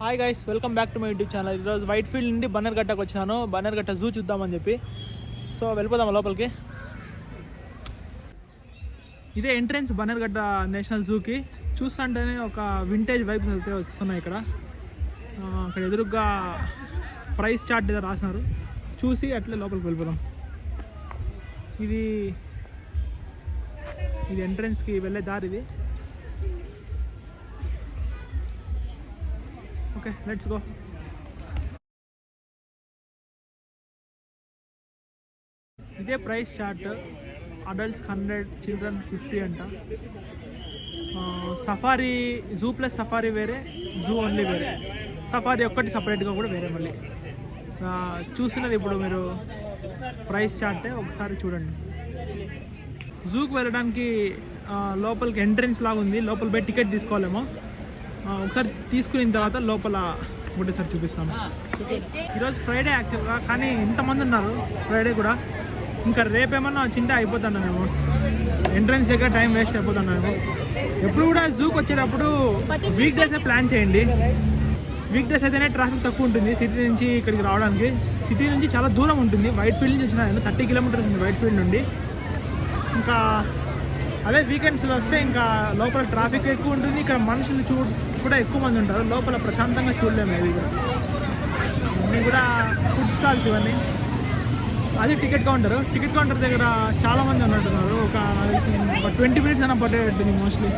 Hi guys, welcome back to my YouTube channel. ఈరోజు white field నుండి బన్నర్ఘట్టకు వచ్చాను. బన్నర్ఘట్ట zoo చూద్దామని చెప్పి. సో వెళ్ళిపోదాం లోపలికి. ఇదే ఎంట్రెన్స్ బన్నర్ఘట్ట నేషనల్ జూకి. చూస్తుంటేనే ఒక వింటేజ్ వైబ్స్ అయితే వస్తున్నాయి ఇక్కడ. అక్కడ ఎదురుగా ప్రైస్ చార్ట్ ఏదో రాసినారు, చూసి అట్లే లోపలికి వెళ్ళిపోదాం. ఇది ఎంట్రెన్స్కి వెళ్ళే దారి ఇది. Okay, let's go. ఇదే ప్రైస్ చార్ట్. అడల్ట్స్ 100, చిల్డ్రన్ 50 అంట. సఫారీ జూ ప్లస్ సఫారీ వేరే, జూ ఓన్లీ వేరే. సఫారీ ఒక్కటి సపరేట్గా కూడా వేరే. మళ్ళీ చూసినది ఇప్పుడు మీరు ప్రైస్ చార్టే, ఒకసారి చూడండి. జూకి వెళ్ళడానికి లోపలికి ఎంట్రెన్స్ లాగా ఉంది. లోపల పోయి టికెట్ తీసుకోవాలేమో. ఒకసారి తీసుకున్న తర్వాత లోపల ఒకటేసారి చూపిస్తాను. ఈరోజు ఫ్రైడే యాక్చువల్గా, కానీ ఇంతమంది ఉన్నారు ఫ్రైడే కూడా. ఇంకా రేపేమన్నా చింత అయిపోతున్నానేమో, ఎంట్రన్స్ దగ్గర టైం వేస్ట్ అయిపోతున్నానేమో. ఎప్పుడు కూడా జూకి వచ్చేటప్పుడు వీక్ డేసే ప్లాన్ చేయండి. వీక్ డేస్ అయితేనే ట్రాఫిక్ తక్కువ ఉంటుంది సిటీ నుంచి ఇక్కడికి రావడానికి. సిటీ నుంచి చాలా దూరం ఉంటుంది. వైట్ ఫీల్డ్ నుంచి వచ్చిన 30 కిలోమీటర్స్ ఉంది వైట్ ఫీల్డ్ నుండి. ఇంకా అదే వీకెండ్స్లో వస్తే ఇంకా లోపల ట్రాఫిక్ ఎక్కువ ఉంటుంది. ఇక్కడ మనుషులు కూడా ఎక్కువ మంది ఉంటారు. లోపల ప్రశాంతంగా చూడలేము. ఇది ఇవన్నీ కూడా ఫుడ్ స్టాల్స్ ఇవన్నీ. అది టికెట్ కౌంటర్ దగ్గర చాలామంది ఉన్నట్టున్నారు. ఒక 20 మినిట్స్ అయినా పట్టేటట్టుంది మోస్ట్లీ.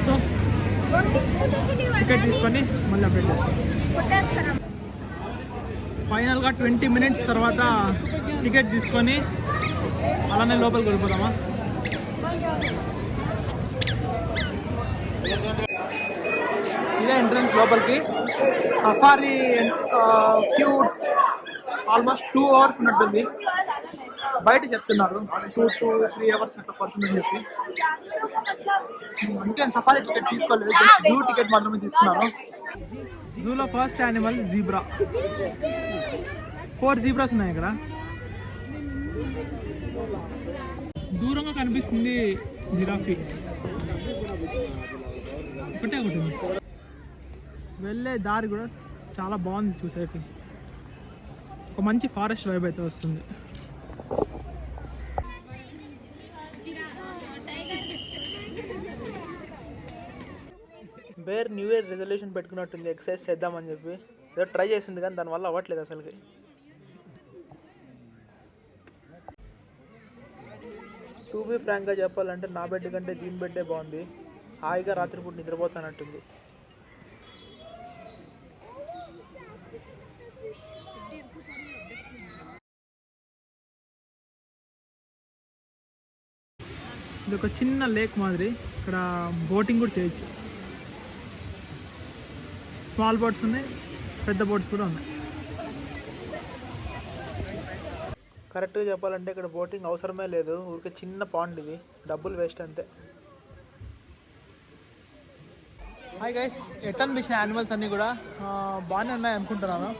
సో టికెట్ తీసుకొని మళ్ళీ అప్డేట్ చేస్తాం. ఫైనల్గా 20 మినిట్స్ తర్వాత టికెట్ తీసుకొని అలానే లోపలికి వెళ్ళిపోదామా. ఇదే ఎంట్రన్స్ లోపలికి. సఫారీ క్యూ ఆల్మోస్ట్ 2 అవర్స్ ఉన్నట్టుంది. బయట చెప్తున్నారు 2 to 3 అవర్స్ అట్లా పడుతుందని చెప్పి. అందుకే సఫారీ టికెట్ తీసుకోలేదు, జస్ట్ జూ టికెట్ మాత్రమే తీసుకున్నాను. జూలో ఫస్ట్ యానిమల్ జీబ్రా. 4 జీబ్రాస్ ఉన్నాయి ఇక్కడ. దూరంగా కనిపిస్తుంది జిరాఫీ. ఒకటి ఉంది. వెళ్ళే దారి కూడా చాలా బాగుంది చూసేకి. ఒక మంచి ఫారెస్ట్ వైబ్ అయితే వస్తుంది. బేర్ న్యూ ఇయర్ రెజల్యూషన్ పెట్టుకున్నట్టుంది, ఎక్సర్సైజ్ చేద్దామని చెప్పి. ఏదో ట్రై చేసింది కానీ దానివల్ల అవ్వట్లేదు అసలుకి. టు బీ ఫ్రాంక్గా చెప్పాలంటే నా బెడ్ కంటే దీని బెడ్డే బాగుంది. హాయిగా రాత్రిపూట నిద్రపోతానట్టుంది. ఇది ఒక చిన్న లేక్ మాదిరి. ఇక్కడ బోటింగ్ కూడా చేయొచ్చు. స్మాల్ బోట్స్ ఉన్నాయి, పెద్ద బోట్స్ కూడా ఉన్నాయి. కరెక్ట్గా చెప్పాలంటే ఇక్కడ బోటింగ్ అవసరమే లేదు. ఊరికే చిన్న పాండ్ ఇది, డబ్బులు వేస్ట్ అంతే. హాయ్ గైస్, ఎట్లా అనిపించిన యానిమల్స్ అన్నీ కూడా బాగానే ఉన్నాయి అనుకుంటున్నాను.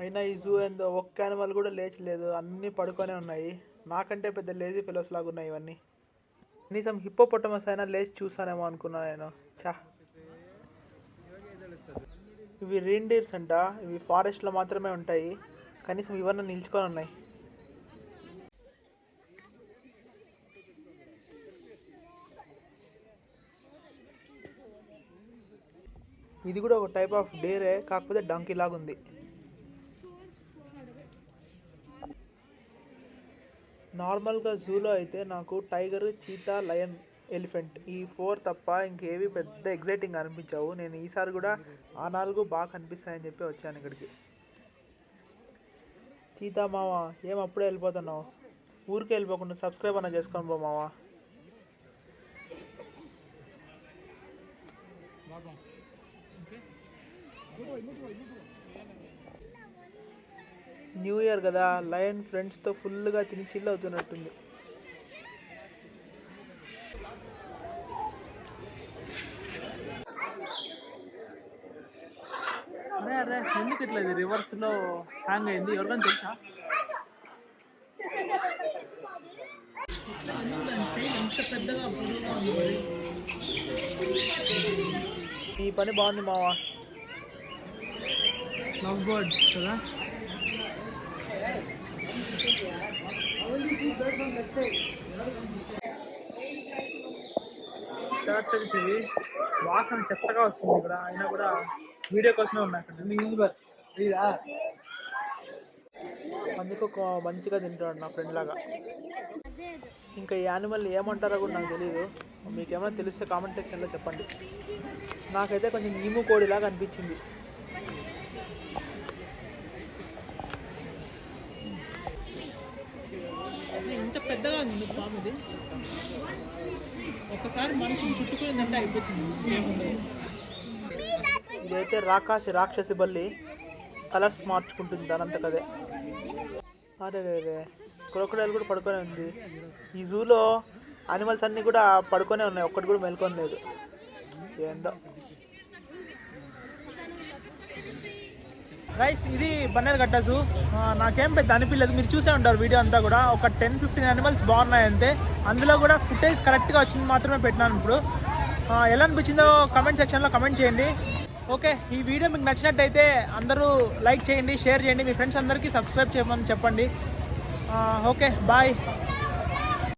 అయినా ఈ జూ ఏందో ఒక్క యానిమల్ కూడా లేచలేదు, అన్నీ పడుకొనే ఉన్నాయి. నాకంటే పెద్ద లేజీ ఫెలోస్ లాగా ఉన్నాయి ఇవన్నీ. కనీసం హిప్పోపొటమస్ అయినా లేచి చూస్తానేమో అనుకున్నాను నేను. ఇవి రీండీర్స్ అంట. ఇవి ఫారెస్ట్లో మాత్రమే ఉంటాయి. కనీసం ఇవన్నీ నిల్చుకొని ఉన్నాయి. ఇది కూడా ఒక టైప్ ఆఫ్ డేరే, కాకపోతే డంకీ లాగా ఉంది. నార్మల్గా జూలో అయితే నాకు టైగర్, చీతా, లయన్, ఎలిఫెంట్ ఈ 4 తప్ప ఇంకేవి పెద్ద ఎగ్జైటింగ్ అనిపించావు. నేను ఈసారి కూడా ఆ 4 బాగా కనిపిస్తాయని చెప్పి వచ్చాను ఇక్కడికి. చీతా మావా, ఏం అప్పుడే వెళ్ళిపోతున్నావు? ఊరికే వెళ్ళిపోకుండా సబ్స్క్రైబ్ అన్న చేసుకోను బా మావా. న్యూ ఇయర్ కదా, లయన్ ఫ్రెండ్స్తో ఫుల్గా తిని చిల్ అవుతున్నట్టుంది. అరే ఎందుకు ఇట్లా ఇది రివర్స్లో హ్యాంగ్ అయింది? ఎవరికైనా తెలుసా? ఎంత పెద్దగా ఈ పని బాగుంది మావా. లవ్ బర్డ్ కదా. షార్ట్ తెలిసింది వాసన చెత్తగా వస్తుంది ఇక్కడ, అయినా కూడా వీడియో కోసమే ఉన్నాయి. అందుకు మంచిగా తింటాడు నా ఫ్రెండ్ లాగా. ఇంకా ఈ యానిమల్ ఏమంటారో కూడా నాకు తెలియదు. మీకేమైనా తెలిస్తే కామెంట్ సెక్షన్లో చెప్పండి. నాకైతే కొంచెం ఈము కోడిలాగా అనిపించింది. ఇంత పెద్దగా ఉంది పాము ఇది. ఒకసారి మనిషిని చుట్టుకునేదంటే అయిపోతుంది. ఇదైతే రాక్షసి బల్లి కలర్స్ మార్చుకుంటుంది దానంత కదే. అదే క్రొకడైల్ కూడా పడుకొనే ఉంది. ఈ జూలో యానిమల్స్ అన్నీ కూడా పడుకొనే ఉన్నాయి, ఒక్కటి కూడా మెల్కొని లేదు. ఏందో గైస్, ఇది బన్నేరుగట్ట జూ. నాకేం పెద్ద అనిపించలేదు, మీరు చూసే ఉంటారు వీడియో అంతా కూడా. ఒక 10-15 యానిమల్స్ బాగున్నాయి అంతే. అందులో కూడా ఫుటేజ్ కరెక్ట్గా వచ్చింది మాత్రమే పెట్టినాను. ఇప్పుడు ఎలా అనిపించిందో కమెంట్ సెక్షన్లో కమెంట్ చేయండి. ఓకే, ఈ వీడియో మీకు నచ్చినట్టయితే అందరూ లైక్ చేయండి, షేర్ చేయండి, మీ ఫ్రెండ్స్ అందరికీ సబ్స్క్రైబ్ చేయమని చెప్పండి. Okay, bye.